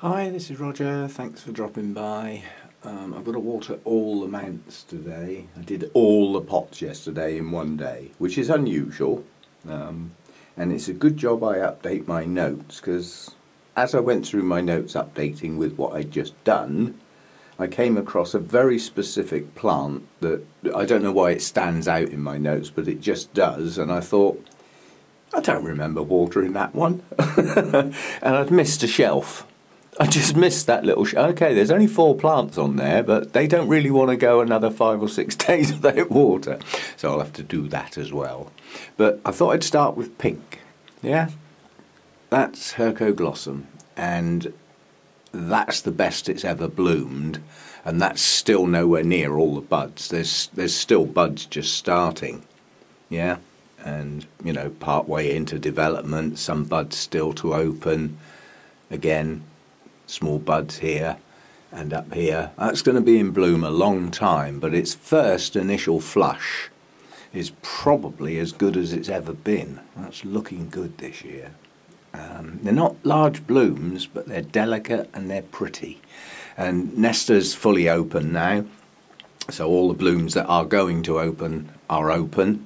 Hi, this is Roger. Thanks for dropping by. I've got to water all the mounts today. I did all the pots yesterday in one day, which is unusual. And it's a good job I update my notes, because as I went through my notes updating with what I'd just done, I came across a very specific plant that I don't know why it stands out in my notes, but it just does. And I thought, I don't remember watering that one. And I'd missed a shelf. I just missed that little okay, there's only 4 plants on there, but they don't really want to go another 5 or 6 days without water. So I'll have to do that as well. But I thought I'd start with pink. Yeah? That's Hercoglossum. And that's the best it's ever bloomed. And that's still nowhere near all the buds. There's still buds just starting. Yeah? And, you know, part way into development, some buds still to open. Again, small buds here and up here. That's going to be in bloom a long time, but its first initial flush is probably as good as it's ever been. That's looking good this year. They're not large blooms, but they're delicate and they're pretty. And Nesta's fully open now, so all the blooms that are going to open are open,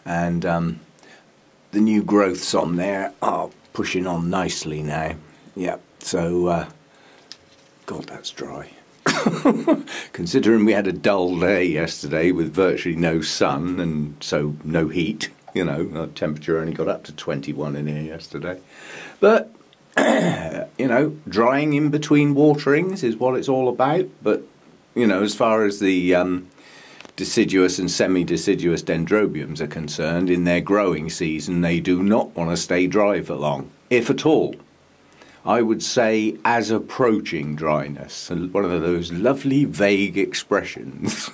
and the new growths on there are pushing on nicely now. Yep. So, God, that's dry. Considering we had a dull day yesterday with virtually no sun and so no heat, you know, the temperature only got up to 21 in here yesterday. But, you know, drying in between waterings is what it's all about. But, you know, as far as the deciduous and semi-deciduous dendrobiums are concerned, in their growing season, they do not want to stay dry for long, if at all. I would say as approaching dryness, one of those lovely vague expressions.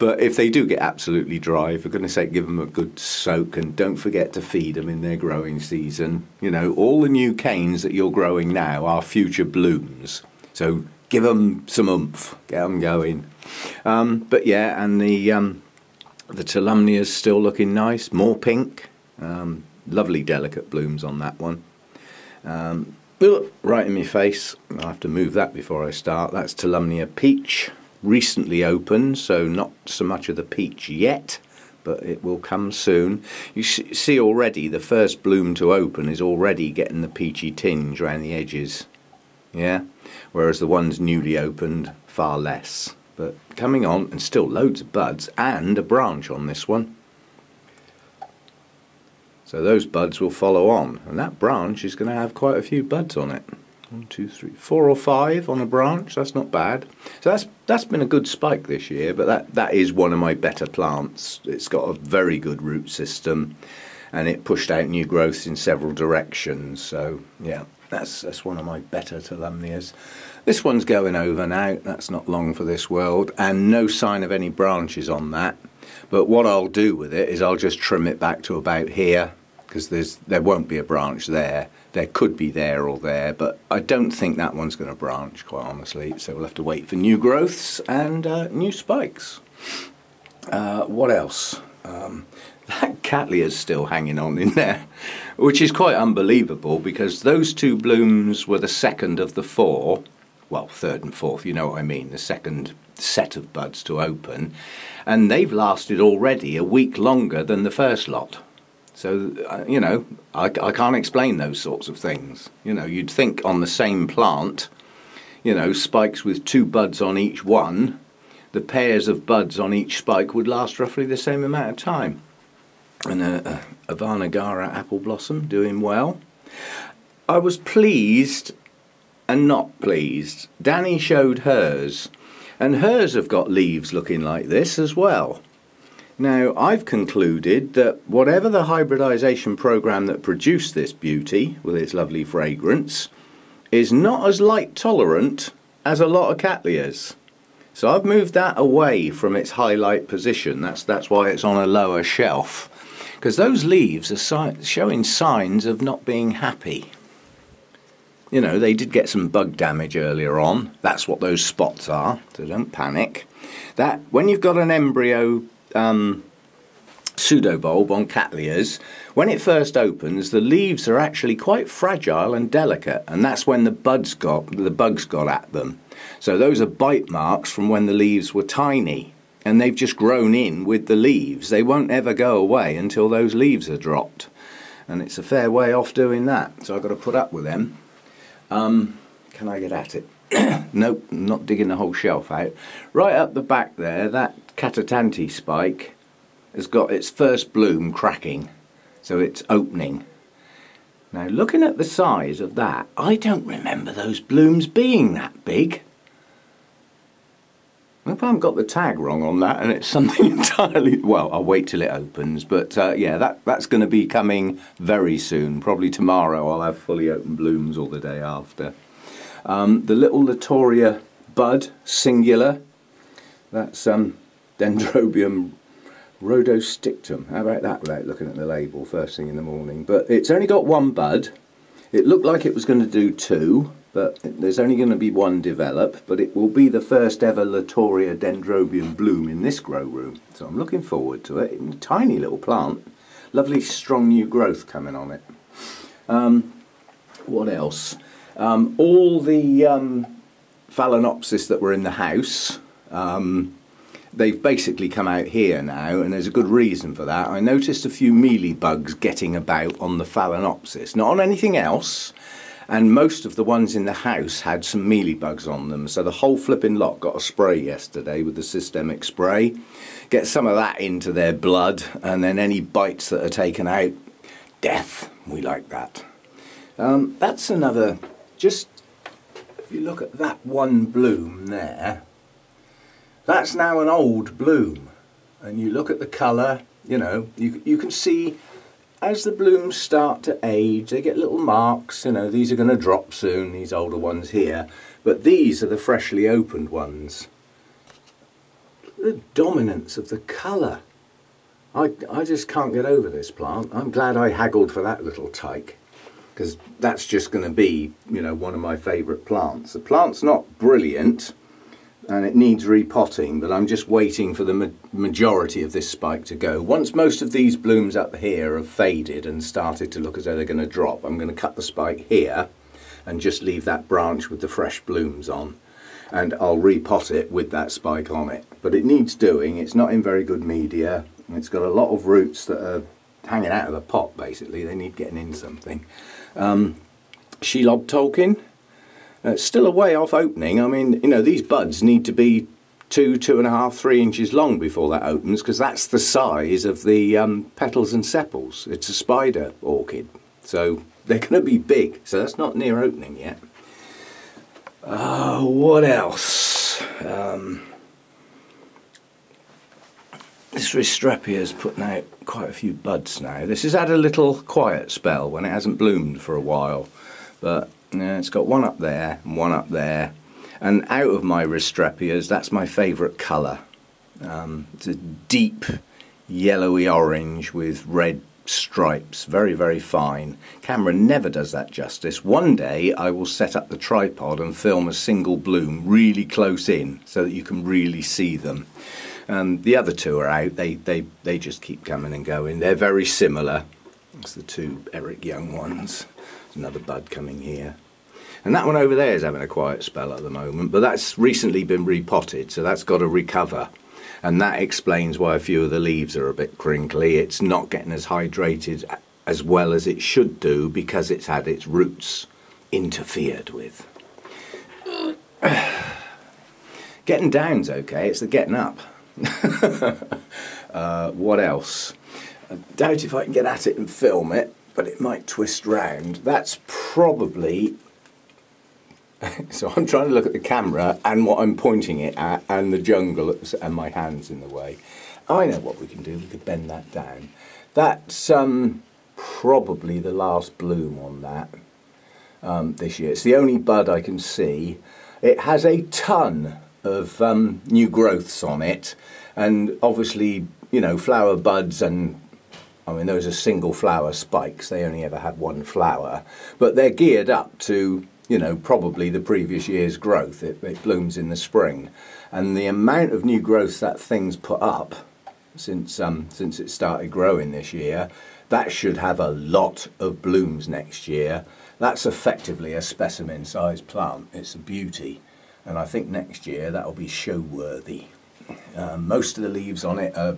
But if they do get absolutely dry, for goodness sake, give them a good soak, and don't forget to feed them in their growing season. You know, all the new canes that you're growing now are future blooms, so give them some oomph, get them going. But yeah, and the Tolumnia's still looking nice, more pink, lovely delicate blooms on that one. Right in my face, I'll have to move that before I start. That's Tolumnia Peach, recently opened, so not so much of the peach yet, but it will come soon. You see already the first bloom to open is already getting the peachy tinge around the edges, yeah, whereas the ones newly opened, far less. But coming on, and still loads of buds, and a branch on this one. So those buds will follow on, and that branch is going to have quite a few buds on it. 1, 2, 3, 4 or 5 on a branch. That's not bad. So that's been a good spike this year, but that is one of my better plants. It's got a very good root system, and it pushed out new growths in several directions. So yeah, that's one of my better Tolumnias. This one's going over now. That's not long for this world, and no sign of any branches on that. But what I'll do with it is I'll just trim it back to about here, because there won't be a branch there. There could be there or there, but I don't think that one's going to branch, quite honestly. So we'll have to wait for new growths and new spikes. What else? That Cattley's still hanging on in there, which is quite unbelievable, because those 2 blooms were the second of the 4. Well, third and fourth, you know what I mean, the second set of buds to open, and they've lasted already a week longer than the first lot. So, you know, I can't explain those sorts of things. You know, you'd think on the same plant, you know, spikes with 2 buds on each one, the pairs of buds on each spike would last roughly the same amount of time. And a Varnagara apple blossom doing well. I was pleased and not pleased. Danny showed hers, and hers have got leaves looking like this as well. Now, I've concluded that whatever the hybridization program that produced this beauty with its lovely fragrance is not as light tolerant as a lot of Cattleyas. So I've moved that away from its highlight position. That's why it's on a lower shelf, because those leaves are showing signs of not being happy. You know, they did get some bug damage earlier on. That's what those spots are, so don't panic. That when you've got an embryo pseudobulb on Cattleyas. When it first opens, the leaves are actually quite fragile and delicate, and that's when the bugs got at them. So those are bite marks from when the leaves were tiny, and they've just grown in with the leaves. They won't ever go away until those leaves are dropped, and it's a fair way off doing that, so I've got to put up with them. Can I get at it? Nope, not digging the whole shelf out. Right up the back there, that Catatanti spike has got its first bloom cracking, so it's opening. Now looking at the size of that, I don't remember those blooms being that big. I hope I haven't got the tag wrong on that and it's something entirely... Well, I'll wait till it opens, but yeah, that's going to be coming very soon. Probably tomorrow I'll have fully open blooms, or the day after. The little Latoria bud, singular, that's Dendrobium rhodostictum. How about that without looking at the label first thing in the morning? But it's only got one bud. It looked like it was going to do two, but there's only going to be one develop, but it will be the first ever Latoria dendrobium bloom in this grow room. So I'm looking forward to it. It's a tiny little plant. Lovely strong new growth coming on it. What else? All the Phalaenopsis that were in the house, they've basically come out here now, and there's a good reason for that. I noticed a few mealybugs getting about on the Phalaenopsis, not on anything else, and most of the ones in the house had some mealybugs on them, so the whole flipping lot got a spray yesterday with the systemic spray. Get some of that into their blood, and then any bites that are taken out, death. We like that. That's another, just if you look at that one bloom there, that's now an old bloom, and you look at the colour, you know, you can see as the blooms start to age, they get little marks. You know, these are going to drop soon, these older ones here, but these are the freshly opened ones. The dominance of the colour. I just can't get over this plant. I'm glad I haggled for that little tyke, because that's just going to be, you know, one of my favourite plants. The plant's not brilliant, and it needs repotting, but I'm just waiting for the majority of this spike to go. Once most of these blooms up here have faded and started to look as though they're going to drop, I'm going to cut the spike here and just leave that branch with the fresh blooms on, and I'll repot it with that spike on it. But it needs doing. It's not in very good media. It's got a lot of roots that are hanging out of the pot, basically. They need getting in something. Shelob Tolkien. It's still a way off opening. I mean, you know, these buds need to be 2.5, 3 inches long before that opens, because that's the size of the petals and sepals. It's a spider orchid, so they're going to be big. So that's not near opening yet. What else? This Ristrepia is putting out quite a few buds now. This has had a little quiet spell when it hasn't bloomed for a while, but yeah, it's got one up there and one up there, and out of my Ristrepias, that's my favourite colour. It's a deep yellowy orange with red stripes, very, very fine. Camera never does that justice. One day I will set up the tripod and film a single bloom really close in so that you can really see them. The other two are out. They just keep coming and going. They're very similar. It's the two Eric Young ones. There's another bud coming here. And that one over there is having a quiet spell at the moment, but that's recently been repotted, so that's got to recover. And that explains why a few of the leaves are a bit crinkly. It's not getting as hydrated as well as it should do because it's had its roots interfered with. Getting down's okay, it's the getting up. What else? I doubt if I can get at it and film it, but it might twist round. That's probably... So I'm trying to look at the camera and what I'm pointing it at and the jungle and my hands in the way. I know what we can do. We could bend that down. That's probably the last bloom on that this year. It's the only bud I can see. It has a ton of new growths on it, and obviously, you know, flower buds, and I mean those are single flower spikes. They only ever have one flower, but they're geared up to, you know, probably the previous year's growth. It blooms in the spring, and the amount of new growth that thing's put up since it started growing this year. That should have a lot of blooms next year. That's effectively a specimen sized plant. It's a beauty, and I think next year that'll be show worthy. Most of the leaves on it are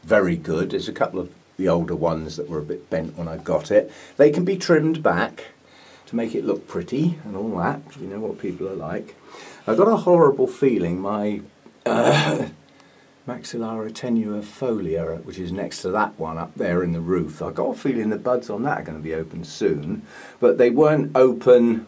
very good. There's a couple of the older ones that were a bit bent when I got it. They can be trimmed back to make it look pretty and all that. You know what people are like. I've got a horrible feeling my Maxillara tenuifolia, which is next to that one up there in the roof, I've got a feeling the buds on that are going to be open soon, but they weren't open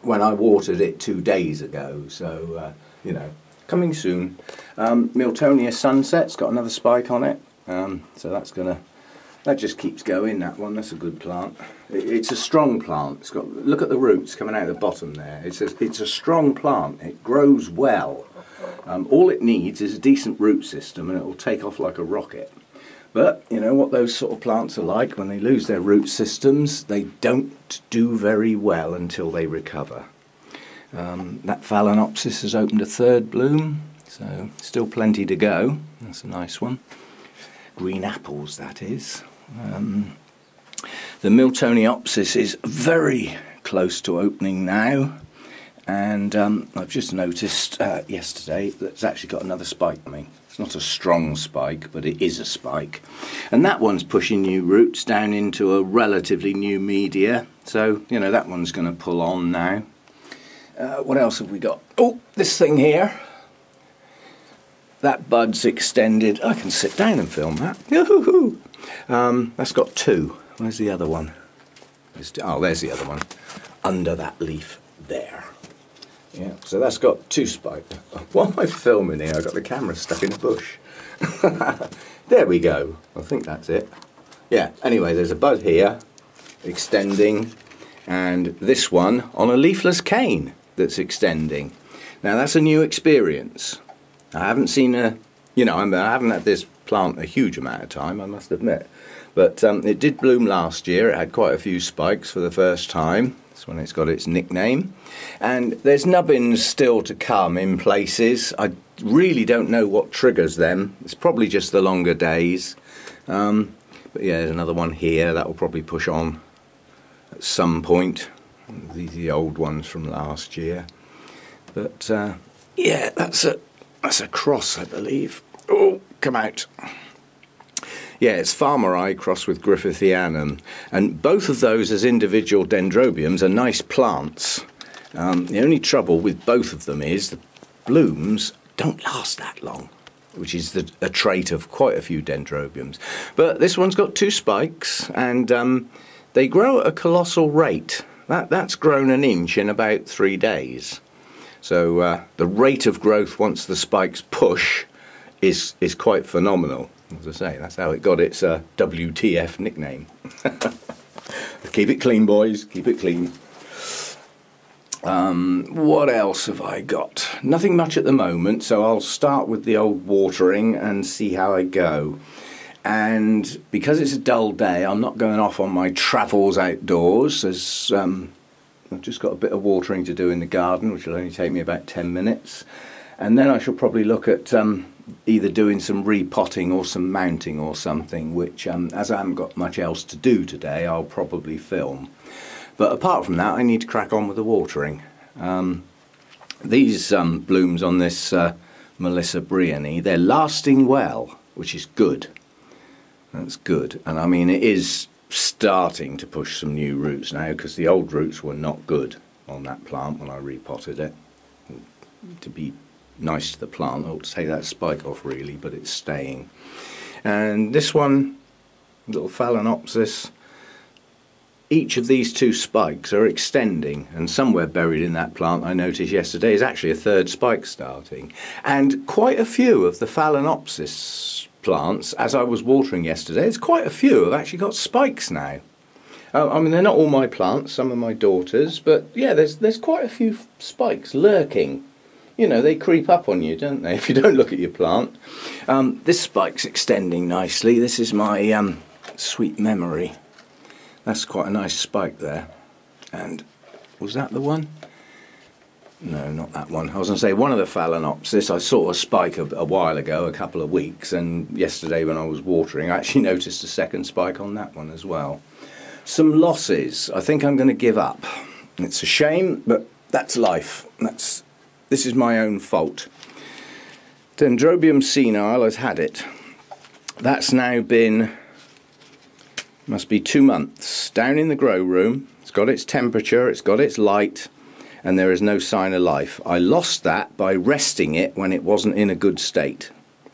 when I watered it 2 days ago, so you know, coming soon. Miltonia Sunset's got another spike on it, so that just keeps going, that one. That's a good plant. It's a strong plant. It's got, look at the roots coming out of the bottom there. It's a strong plant. It grows well. All it needs is a decent root system and it will take off like a rocket. But you know what those sort of plants are like. When they lose their root systems, they don't do very well until they recover. That Phalaenopsis has opened a 3rd bloom, so still plenty to go. That's a nice one. Green apples, that is. The Miltoniopsis is very close to opening now, and I've just noticed yesterday that it's actually got another spike coming. It's not a strong spike, but it is a spike, and that one's pushing new roots down into a relatively new media, so you know that one's going to pull on now. What else have we got? Oh, this thing here. That bud's extended. I can sit down and film that. That's got 2. Where's the other one? Oh, there's the other one. Under that leaf there. Yeah, so that's got 2 spikes. What am I filming here? I've got the camera stuck in a bush. There we go. I think that's it. Yeah, anyway, there's a bud here, extending, and this one on a leafless cane that's extending. Now that's a new experience. I haven't seen I haven't had this plant a huge amount of time, I must admit. But it did bloom last year. It had quite a few spikes for the first time. That's when it's got its nickname. And there's nubbins still to come in places. I really don't know what triggers them. It's probably just the longer days. But yeah, there's another one here that will probably push on at some point. These are the old ones from last year. But yeah, that's a cross, I believe. Oh, come out. Yeah, it's Farmeri crossed with Griffithianum, and both of those as individual dendrobiums are nice plants. The only trouble with both of them is the blooms don't last that long, which is a trait of quite a few dendrobiums. But this one's got 2 spikes, and they grow at a colossal rate. That's grown 1 inch in about 3 days. So the rate of growth once the spikes push is quite phenomenal. As I say, that's how it got its WTF nickname. Keep it clean, boys. Keep it clean. What else have I got? Nothing much at the moment, so I'll start with the old watering and see how I go. And because it's a dull day, I'm not going off on my travels outdoors. As I've just got a bit of watering to do in the garden, which will only take me about 10 minutes. And then I shall probably look at either doing some repotting or some mounting or something, which as I haven't got much else to do today, I'll probably film. But apart from that, I need to crack on with the watering. These blooms on this Melissa Briony, they're lasting well, which is good. That's good. And I mean, it is starting to push some new roots now, because the old roots were not good on that plant when I repotted it. To be nice to the plant, I ought to take that spike off really, but it's staying. And this one, little Phalaenopsis, each of these 2 spikes are extending, and somewhere buried in that plant I noticed yesterday is actually a 3rd spike starting. And quite a few of the Phalaenopsis plants, as I was watering yesterday, there's quite a few have actually got spikes now. I mean, they're not all my plants, some are my daughter's, but yeah, there's quite a few spikes lurking. You know, they creep up on you, don't they, if you don't look at your plant. This spike's extending nicely. This is my Sweet Memory. That's quite a nice spike there. And was that the one? No, not that one. I was going to say one of the Phalaenopsis I saw a spike a while ago, a couple of weeks, and yesterday when I was watering I actually noticed a second spike on that one as well. Some losses. I think I'm going to give up. It's a shame, but that's life. This is my own fault. Dendrobium senile has had it. That's now been, must be 2 months, down in the grow room. It's got its temperature, it's got its light, and there is no sign of life. I lost that by resting it when it wasn't in a good state.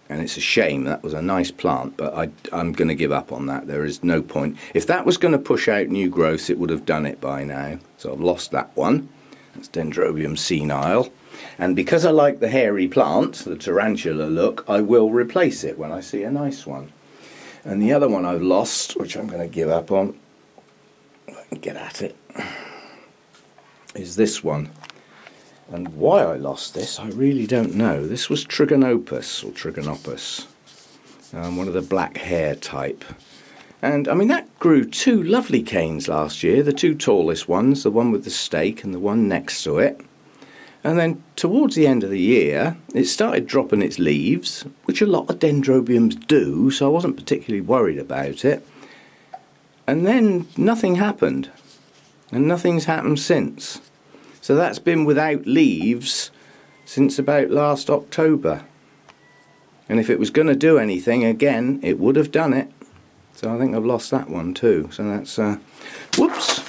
And it's a shame. That was a nice plant, but I'm going to give up on that. There is no point. If that was going to push out new growth, it would have done it by now. So I've lost that one. That's Dendrobium senile. And because I like the hairy plant, the tarantula look, I will replace it when I see a nice one. And the other one I've lost, which I'm going to give up on, if I can get at it, is this one. And why I lost this, I really don't know. This was Trigonopus, or Trigonopus, one of the black hair type. And I mean, that grew 2 lovely canes last year, the 2 tallest ones, the one with the stake and the one next to it. And then towards the end of the year, it started dropping its leaves, which a lot of dendrobiums do, so I wasn't particularly worried about it. And then nothing happened. And nothing's happened since. So that's been without leaves since about last October. And if it was going to do anything again, it would have done it. So I think I've lost that one too. So that's, whoops.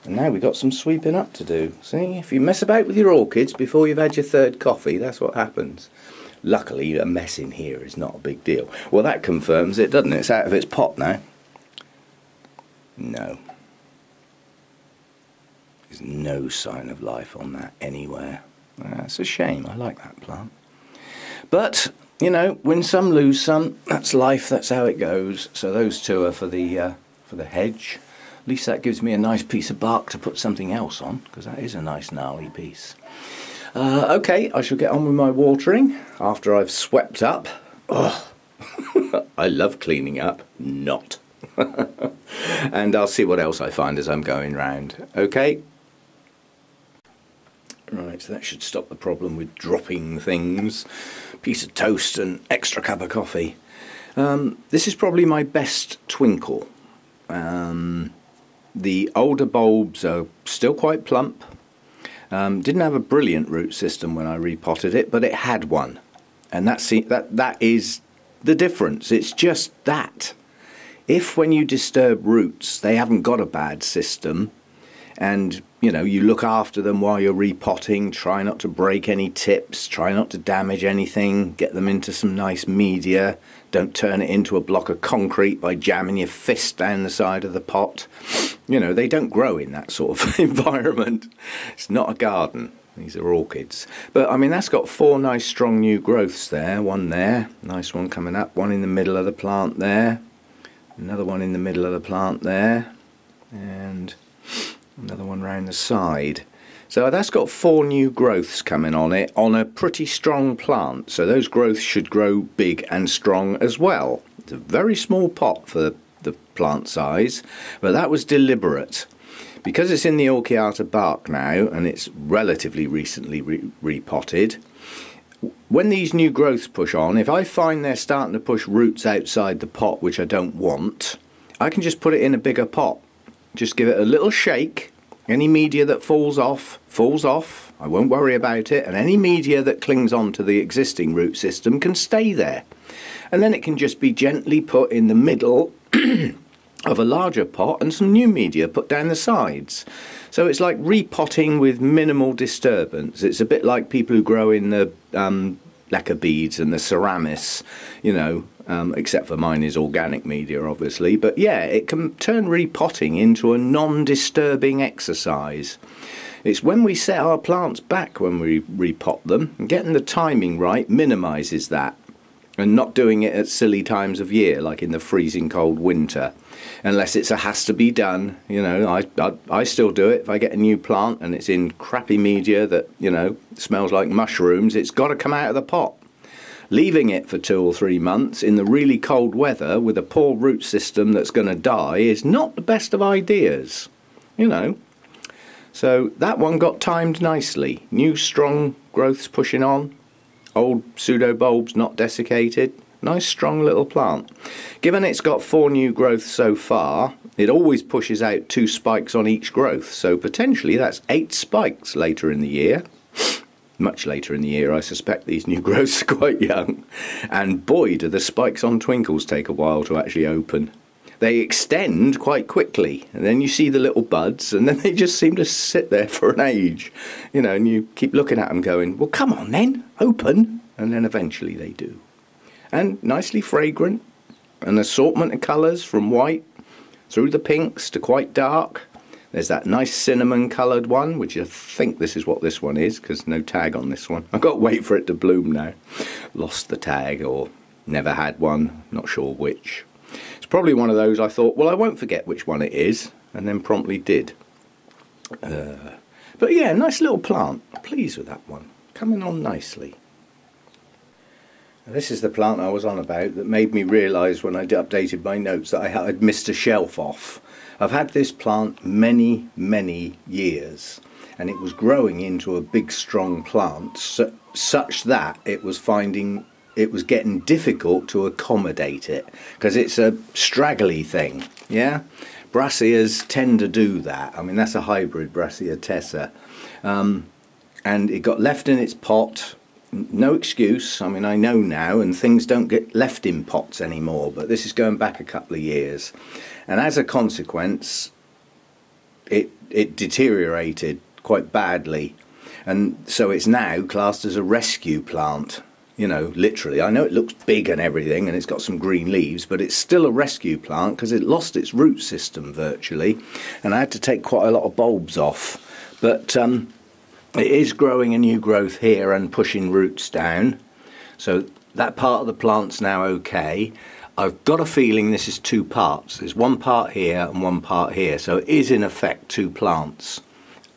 And now we've got some sweeping up to do. See, if you mess about with your orchids before you've had your 3rd coffee, that's what happens. Luckily, a mess in here is not a big deal. Well, that confirms it, doesn't it? It's out of its pot now. No. There's no sign of life on that anywhere. That's a shame. I like that plant. But, you know, win some, lose some. That's life. That's how it goes. So those 2 are for the hedge. At least that gives me a nice piece of bark to put something else on, because that is a nice gnarly piece. Okay, I shall get on with my watering after I've swept up. Oh, I love cleaning up. Not. And I'll see what else I find as I'm going round. Okay? Right, so that should stop the problem with dropping things. Piece of toast and extra cup of coffee. This is probably my best twinkle. The older bulbs are still quite plump. Didn't have a brilliant root system when I repotted it, but it had one. And that is the difference. It's just that. If when you disturb roots, they haven't got a bad system, and you know, you look after them while you're repotting, try not to break any tips, try not to damage anything, get them into some nice media, don't turn it into a block of concrete by jamming your fist down the side of the pot. You know, they don't grow in that sort of environment. It's not a garden. These are orchids. But I mean, that's got 4 nice strong new growths there. One there, nice one coming up, one in the middle of the plant there, another one in the middle of the plant there, and another one round the side. So that's got 4 new growths coming on it on a pretty strong plant. So those growths should grow big and strong as well. It's a very small pot for the plant size, but that was deliberate. Because it's in the Orchiata bark now, and it's relatively recently repotted, when these new growths push on, if I find they're starting to push roots outside the pot, which I don't want, I can just put it in a bigger pot. Just give it a little shake. Any media that falls off, I won't worry about it, and any media that clings on to the existing root system can stay there. And then it can just be gently put in the middle of a larger pot and some new media put down the sides. So it's like repotting with minimal disturbance. It's a bit like people who grow in the lacquer beads and the ceramis, you know, except for mine is organic media obviously, but yeah, it can turn repotting into a non-disturbing exercise. It's when we set our plants back when we repot them, and getting the timing right minimises that, and not doing it at silly times of year like in the freezing cold winter, unless it's a has to be done. You know, I still do it if I get a new plant and it's in crappy media that, you know, smells like mushrooms. It's got to come out of the pot. Leaving it for 2 or 3 months in the really cold weather with a poor root system that's going to die is not the best of ideas, you know. So that one got timed nicely. New strong growths pushing on. Old pseudobulbs not desiccated. Nice strong little plant. Given it's got 4 new growths so far, it always pushes out 2 spikes on each growth. So potentially that's 8 spikes later in the year. Much later in the year, I suspect these new growths are quite young. And boy, do the spikes on twinkles take a while to actually open. They extend quite quickly, and then you see the little buds, and then they just seem to sit there for an age. You know, and you keep looking at them going, well, come on then, open. And then eventually they do. And nicely fragrant, an assortment of colours from white through the pinks to quite dark. There's that nice cinnamon coloured one, which I think this is what this one is, because no tag on this one. I've got to wait for it to bloom now. Lost the tag, or never had one, not sure which. It's probably one of those I thought, well, I won't forget which one it is, and then promptly did. But yeah, nice little plant. Pleased with that one. Coming on nicely. This is the plant I was on about that made me realise when I updated my notes that I'd missed a shelf off. I've had this plant many, many years, and it was growing into a big strong plant such that it was getting difficult to accommodate it, because it's a straggly thing, yeah? Brassicas tend to do that. I mean, that's a hybrid Brassia tessa. And it got left in its pot. No excuse, I mean, I know now, and things don't get left in pots anymore, but this is going back a couple of years. And as a consequence, it deteriorated quite badly. And so it's now classed as a rescue plant, you know, literally. I know it looks big and everything, and it's got some green leaves, but it's still a rescue plant because it lost its root system virtually. And I had to take quite a lot of bulbs off. But it is growing a new growth here and pushing roots down, so that part of the plant's now okay. I've got a feeling this is 2 parts. There's 1 part here and 1 part here, so it is in effect 2 plants.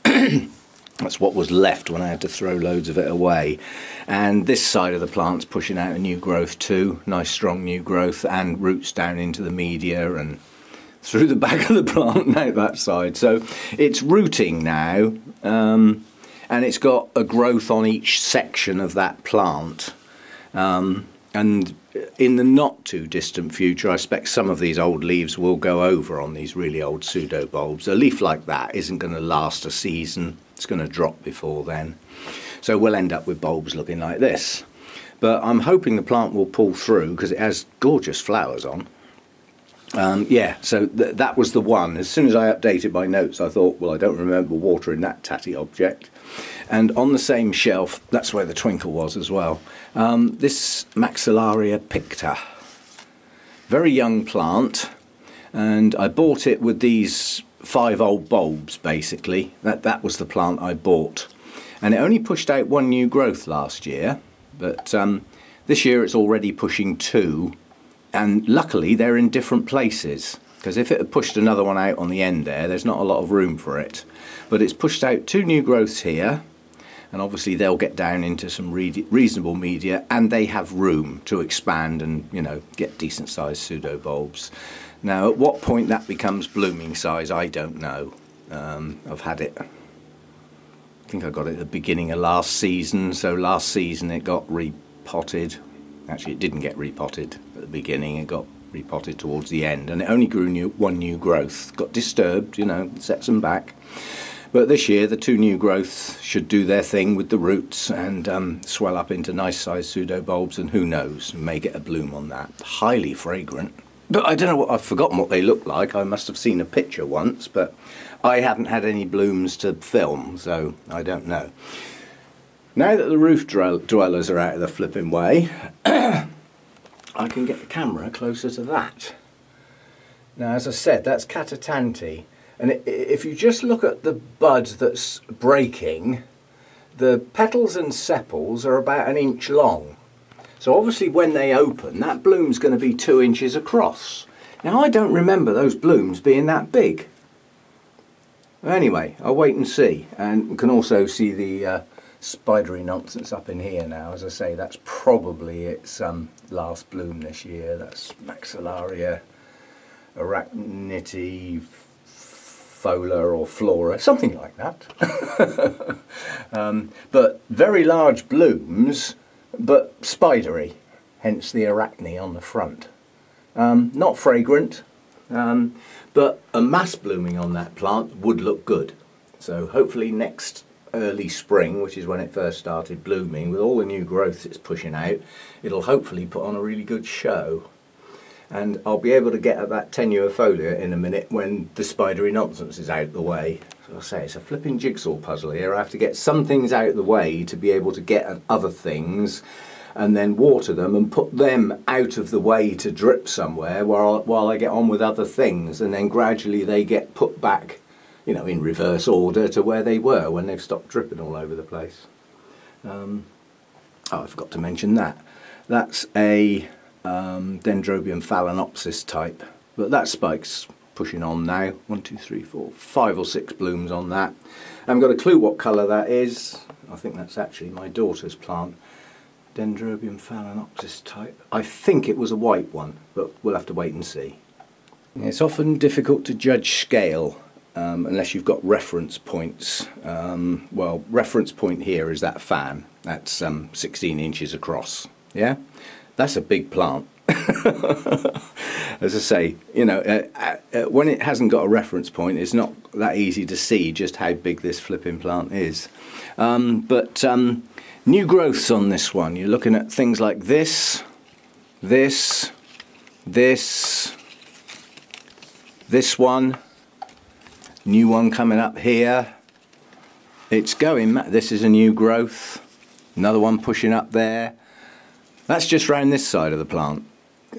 That's what was left when I had to throw loads of it away. And this side of the plant's pushing out a new growth too, nice strong new growth, and roots down into the media and through the back of the plant and out that side. So it's rooting now. And it's got a growth on each section of that plant. And in the not too distant future, I expect some of these old leaves will go over on these really old pseudobulbs. A leaf like that isn't going to last a season. It's going to drop before then. So we'll end up with bulbs looking like this. But I'm hoping the plant will pull through because it has gorgeous flowers on. Yeah, so that was the one. As soon as I updated my notes, I thought, well, I don't remember watering that tatty object. And on the same shelf, that's where the twinkle was as well, this Maxillaria picta. Very young plant, and I bought it with these 5 old bulbs, basically. That was the plant I bought. And it only pushed out 1 new growth last year, but this year it's already pushing 2. And luckily they're in different places, because if it had pushed another one out on the end there's not a lot of room for it. But it's pushed out 2 new growths here, and obviously they'll get down into some reasonable media, and they have room to expand and, you know, get decent sized pseudobulbs. Now at what point that becomes blooming size, I don't know. I've had it, I think I got it at the beginning of last season, so last season it got repotted. Actually, it didn't get repotted at the beginning, it got repotted towards the end, and it only grew 1 new growth. Got disturbed, you know, sets them back. But this year, the 2 new growths should do their thing with the roots and swell up into nice sized pseudobulbs, and who knows, may get a bloom on that. Highly fragrant. But I don't know, I've forgotten what they look like. I must have seen a picture once, but I haven't had any blooms to film, so I don't know. Now that the roof dwellers are out of the flipping way, I can get the camera closer to that. Now, as I said, that's Catatanti, and if you just look at the bud that's breaking, the petals and sepals are about 1 inch long. So obviously when they open, that bloom's going to be 2 inches across. Now, I don't remember those blooms being that big. Anyway, I'll wait and see, and we can also see the spidery nonsense up in here now. As I say, that's probably its last bloom this year. That's Maxillaria arachniti Fola or Flora, something like that. But very large blooms, but spidery, hence the arachne on the front. Not fragrant, but a mass blooming on that plant would look good. So hopefully next early spring, which is when it first started blooming, with all the new growth it's pushing out, it'll hopefully put on a really good show. And I'll be able to get at that tenuifolia in a minute when the spidery nonsense is out the way. So I say, it's a flipping jigsaw puzzle here. I have to get some things out of the way to be able to get at other things, and then water them and put them out of the way to drip somewhere while I get on with other things, and then gradually they get put back, you know, in reverse order to where they were when they've stopped dripping all over the place. Oh, I forgot to mention that. That's a Dendrobium phalaenopsis type, but that spike's pushing on now. 1, 2, 3, 4, 5 or 6 blooms on that. I haven't got a clue what colour that is. I think that's actually my daughter's plant. Dendrobium phalaenopsis type. I think it was a white one, but we'll have to wait and see. It's often difficult to judge scale unless you've got reference points. Well, reference point here is that fan. That's 16 inches across. Yeah? That's a big plant. As I say, you know, when it hasn't got a reference point, it's not that easy to see just how big this flipping plant is. But new growths on this one. You're looking at things like this, this one, new one coming up here. It's going, this is a new growth, another one pushing up there. That's just round this side of the plant.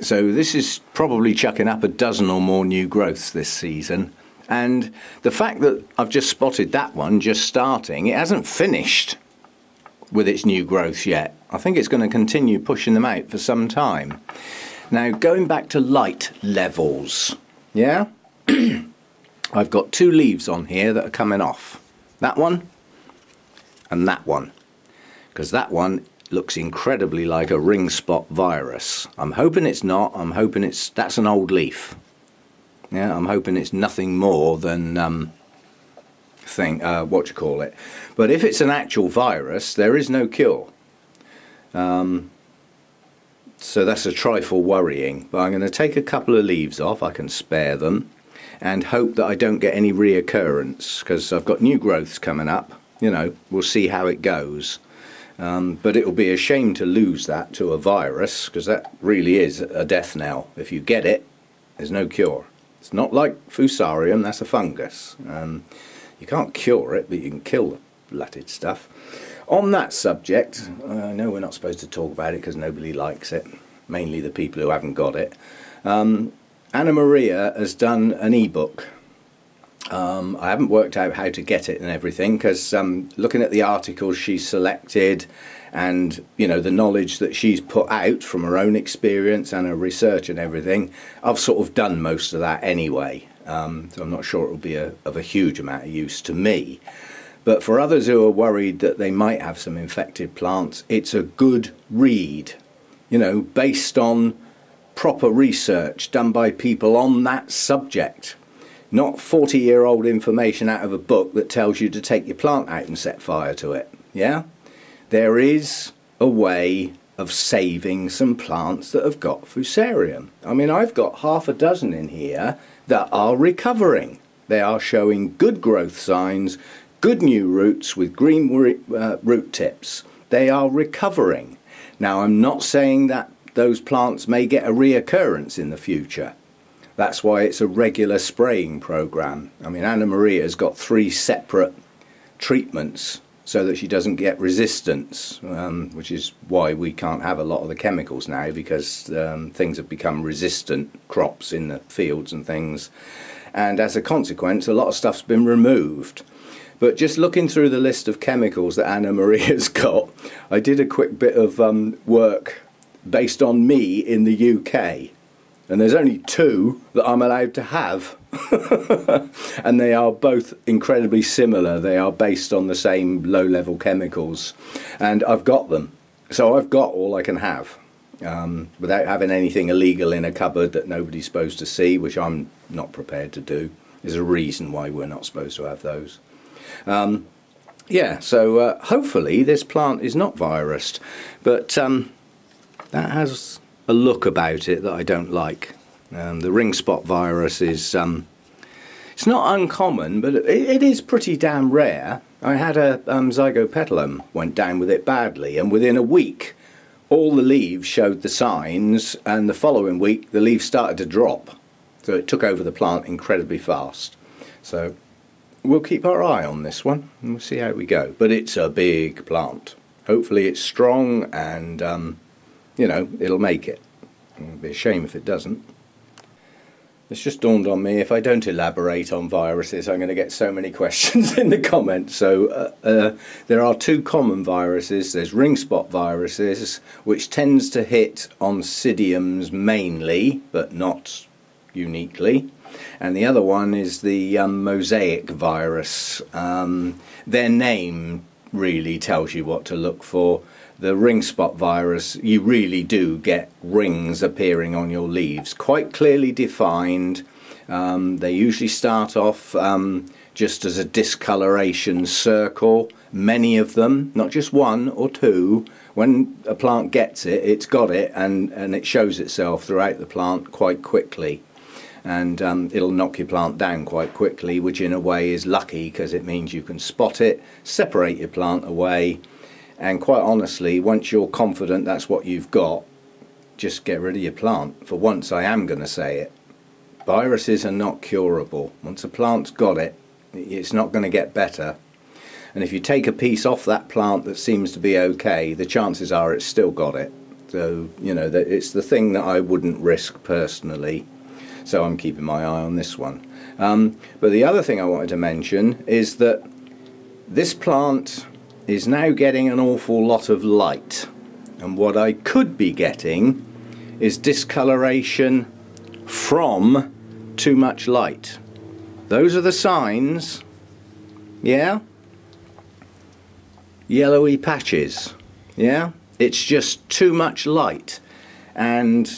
So this is probably chucking up a dozen or more new growths this season. And the fact that I've just spotted that one just starting, it hasn't finished with its new growths yet. I think it's going to continue pushing them out for some time. Now, going back to light levels, yeah? I've got 2 leaves on here that are coming off. That one and that one. Because that one looks incredibly like a ring spot virus. I'm hoping it's not. I'm hoping that's an old leaf. Yeah, I'm hoping it's nothing more than what you call it. But if it's an actual virus, there is no cure. So that's a trifle worrying. But I'm going to take a couple of leaves off. I can spare them, and hope that I don't get any reoccurrence, because I've got new growths coming up. You know, we'll see how it goes. But it will be a shame to lose that to a virus, because that really is a death knell. If you get it, there's no cure. It's not like Fusarium, that's a fungus. You can't cure it, but you can kill the blooded stuff. On that subject, I know we're not supposed to talk about it because nobody likes it, mainly the people who haven't got it. Anna Maria has done an ebook. I haven't worked out how to get it and everything, because looking at the articles she's selected and, you know, the knowledge that she's put out from her own experience and her research and everything, I've sort of done most of that anyway. So I'm not sure it will be of a huge amount of use to me. But for others who are worried that they might have some infected plants, it's a good read, you know, based on proper research done by people on that subject. Not 40-year-old information out of a book that tells you to take your plant out and set fire to it. Yeah? There is a way of saving some plants that have got Fusarium. I mean, I've got half a dozen in here that are recovering. They are showing good growth signs, good new roots with green root tips. They are recovering. Now, I'm not saying that those plants may get a reoccurrence in the future. That's why it's a regular spraying program. I mean, Anna Maria's got 3 separate treatments so that she doesn't get resistance, which is why we can't have a lot of the chemicals now, because things have become resistant crops in the fields and things. And as a consequence, a lot of stuff's been removed. But just looking through the list of chemicals that Anna Maria's got, I did a quick bit of work based on me in the UK. And there's only 2 that I'm allowed to have. And they are both incredibly similar. They are based on the same low-level chemicals. And I've got them. So I've got all I can have. Without having anything illegal in a cupboard that nobody's supposed to see, which I'm not prepared to do. There's a reason why we're not supposed to have those. Yeah, so hopefully this plant is not virused, but that has a look about it that I don't like. The ring spot virus is, it's not uncommon, but it is pretty damn rare. I had a zygopetalum went down with it badly, and within a week all the leaves showed the signs, and the following week the leaves started to drop. So it took over the plant incredibly fast. So we'll keep our eye on this one and we'll see how we go. But it's a big plant. Hopefully it's strong and, you know, it'll make it. It'll be a shame if it doesn't. It's just dawned on me, if I don't elaborate on viruses, I'm going to get so many questions in the comments. So there are two common viruses. There's ring spot viruses, which tends to hit Oncidiums mainly, but not uniquely. And the other one is the mosaic virus. Their name really tells you what to look for. The ring spot virus, you really do get rings appearing on your leaves, quite clearly defined. They usually start off just as a discoloration circle. Many of them, not just one or two. When a plant gets it, it's got it, and it shows itself throughout the plant quite quickly. And it'll knock your plant down quite quickly, which in a way is lucky because it means you can spot it, separate your plant away, and quite honestly, once you're confident that's what you've got, just get rid of your plant. For once, I am going to say it. Viruses are not curable. Once a plant's got it, it's not going to get better. And if you take a piece off that plant that seems to be okay, the chances are it's still got it. So, you know, it's the thing that I wouldn't risk personally. So I'm keeping my eye on this one. But the other thing I wanted to mention is that this plant is now getting an awful lot of light, and what I could be getting is discoloration from too much light. Those are the signs. Yeah, yellowy patches. Yeah, it's just too much light, and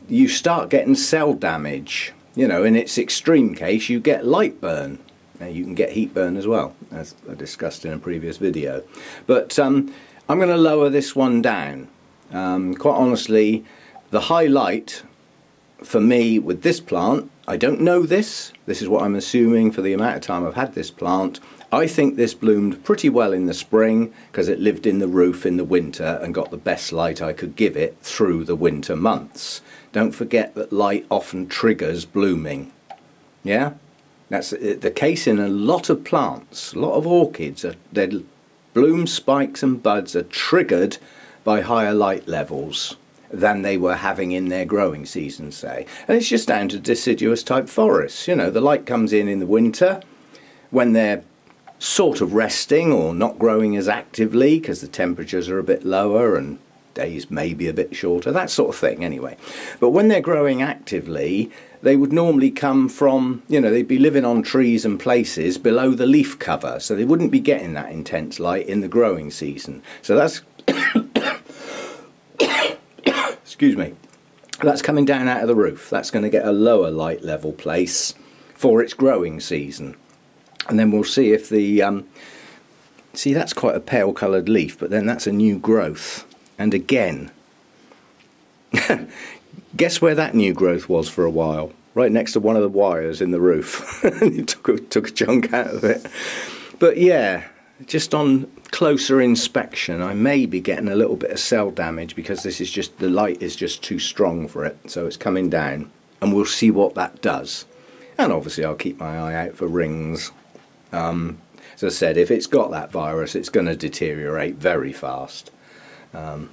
you start getting cell damage. You know, in its extreme case, you get light burn. Now you can get heat burn as well, as I discussed in a previous video. But I'm going to lower this one down. Quite honestly, the highlight for me with this plant, I don't know this. This is what I'm assuming for the amount of time I've had this plant. I think this bloomed pretty well in the spring because it lived in the roof in the winter and got the best light I could give it through the winter months. Don't forget that light often triggers blooming. Yeah? That's the case in a lot of plants. A lot of orchids, their bloom spikes and buds are triggered by higher light levels than they were having in their growing season, say. And it's just down to deciduous type forests. You know, the light comes in the winter when they're sort of resting or not growing as actively because the temperatures are a bit lower and days may be a bit shorter, that sort of thing anyway. But when they're growing actively, they would normally come from, you know, they'd be living on trees and places below the leaf cover, so they wouldn't be getting that intense light in the growing season. So that's excuse me, that's coming down out of the roof. That's going to get a lower light level place for its growing season. And then we'll see if the see, that's quite a pale coloured leaf, but then that's a new growth. And again, guess where that new growth was for a while? Right next to one of the wires in the roof. It took a chunk out of it. But yeah, just on closer inspection, I may be getting a little bit of cell damage because this is just, the light is just too strong for it. So it's coming down, and we'll see what that does. And obviously I'll keep my eye out for rings. As I said, if it's got that virus, it's going to deteriorate very fast.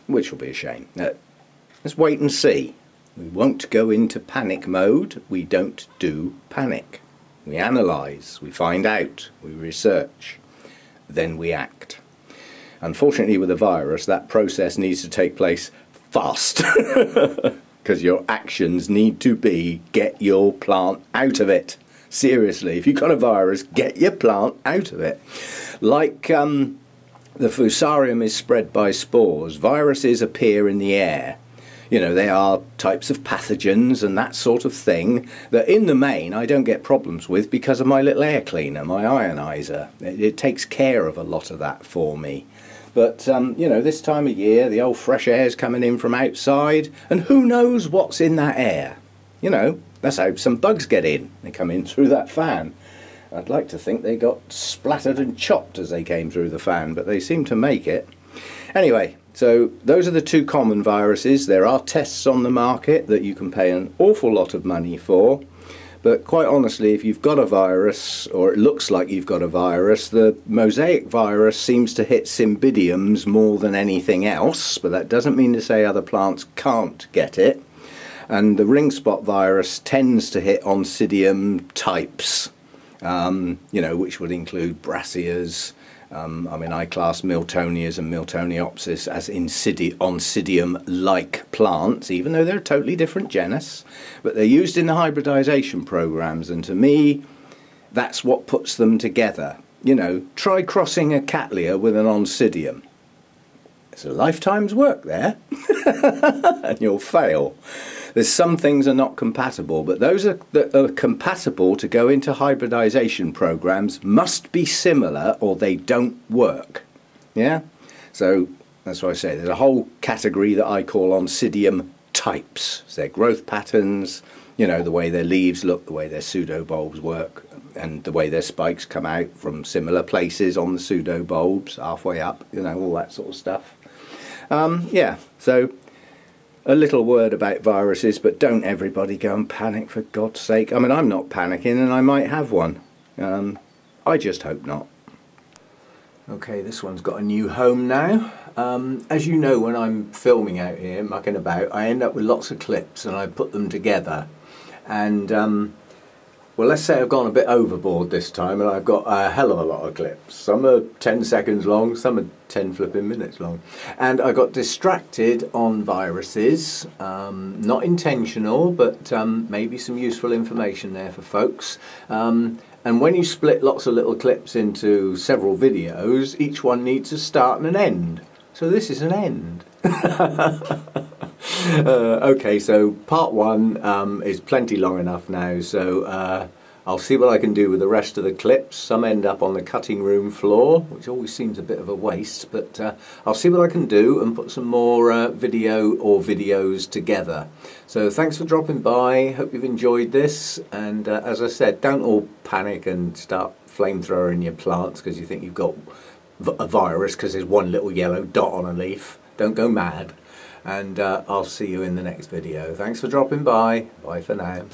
Which will be a shame. Let's wait and see. We won't go into panic mode. We don't do panic. We analyse, we find out, we research, then we act. Unfortunately with a virus, that process needs to take place fast because your actions need to be get your plant out of it. Seriously, if you've got a virus, get your plant out of it. Like the fusarium is spread by spores. Viruses appear in the air. You know, they are types of pathogens and that sort of thing that in the main I don't get problems with because of my little air cleaner, my ionizer. It takes care of a lot of that for me. But, you know, this time of year, the old fresh air's coming in from outside, and who knows what's in that air? You know, that's how some bugs get in. They come in through that fan. I'd like to think they got splattered and chopped as they came through the fan, but they seem to make it. Anyway, so those are the two common viruses. There are tests on the market that you can pay an awful lot of money for. But quite honestly, if you've got a virus, or it looks like you've got a virus, the mosaic virus seems to hit cymbidiums more than anything else, but that doesn't mean to say other plants can't get it. And the ring spot virus tends to hit oncidium types, you know, which would include brassicas. I mean, I class Miltonias and Miltoniopsis as oncidium-like plants, even though they're a totally different genus. But they're used in the hybridization programs, and to me, that's what puts them together. You know, try crossing a Cattleya with an oncidium. It's a lifetime's work there, and you'll fail. There's some things are not compatible, but those that are compatible to go into hybridization programs must be similar or they don't work. Yeah? So that's why I say there's a whole category that I call oncidium types. It's their growth patterns, you know, the way their leaves look, the way their pseudobulbs work, and the way their spikes come out from similar places on the pseudobulbs, halfway up, you know, all that sort of stuff. Yeah, so a little word about viruses, but don't everybody go and panic, for God's sake. I mean, I'm not panicking and I might have one. I just hope not. Okay, this one's got a new home now. As you know, when I'm filming out here, mucking about, I end up with lots of clips and I put them together. And well, let's say I've gone a bit overboard this time and I've got a hell of a lot of clips. Some are 10 seconds long, some are 10 flipping minutes long. And I got distracted on viruses, not intentional, but maybe some useful information there for folks. And when you split lots of little clips into several videos, each one needs a start and an end. So this is an end. Okay, so part one is plenty long enough now, so I'll see what I can do with the rest of the clips. Some end up on the cutting room floor, which always seems a bit of a waste, but I'll see what I can do and put some more video or videos together. So thanks for dropping by, hope you've enjoyed this, and as I said, don't all panic and start flamethrowing your plants because you think you've got a virus because there's one little yellow dot on a leaf. Don't go mad. And I'll see you in the next video. Thanks for dropping by. Bye for now.